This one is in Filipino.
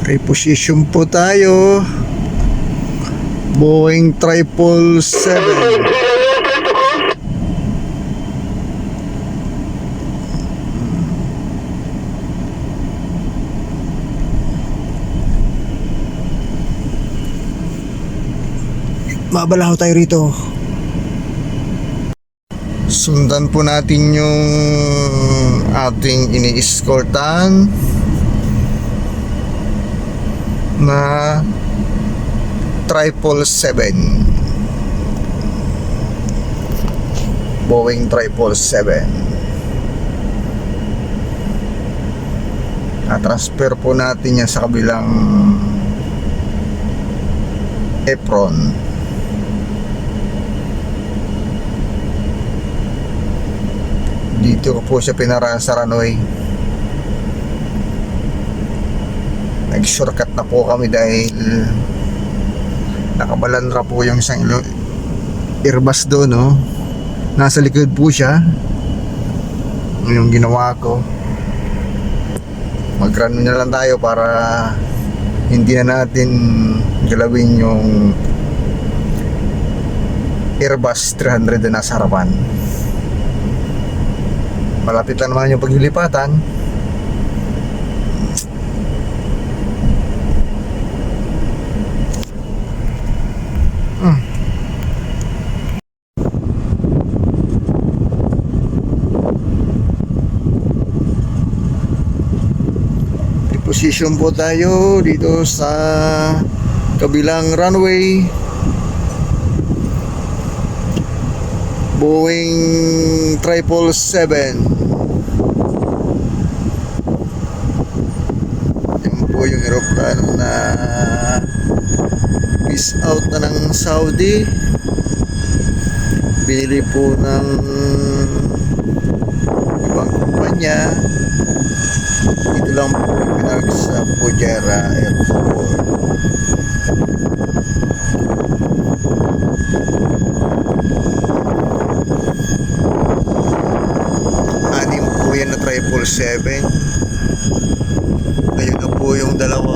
Reposition po tayo. Boeing 777. Mabalaho tayo rito. Sundan po natin yung ating ini-escortan na 777, Boeing 777. Na-transfer po natin yan sa kabilang apron. Dito ko po siya pinaraan sa runway. Nag-shortcut na po kami dahil nakabalandra po yung isang Airbus doon, no? Nasa likod po siya. Yung ginawa ko, mag-run na lang tayo para hindi na natin galawin yung Airbus 300 na nasa harapan. Malapit lang naman yung paglilipatan. Position po tayo dito sa kabilang runway. Boeing 777. Yan po yung aeroplano na peace out na ng Saudi. Binili po ng ibang kumpanya. Dito lang po pinag sa Fujairah Airport. Anim po yan na 777. Ayun na po yung dalawa.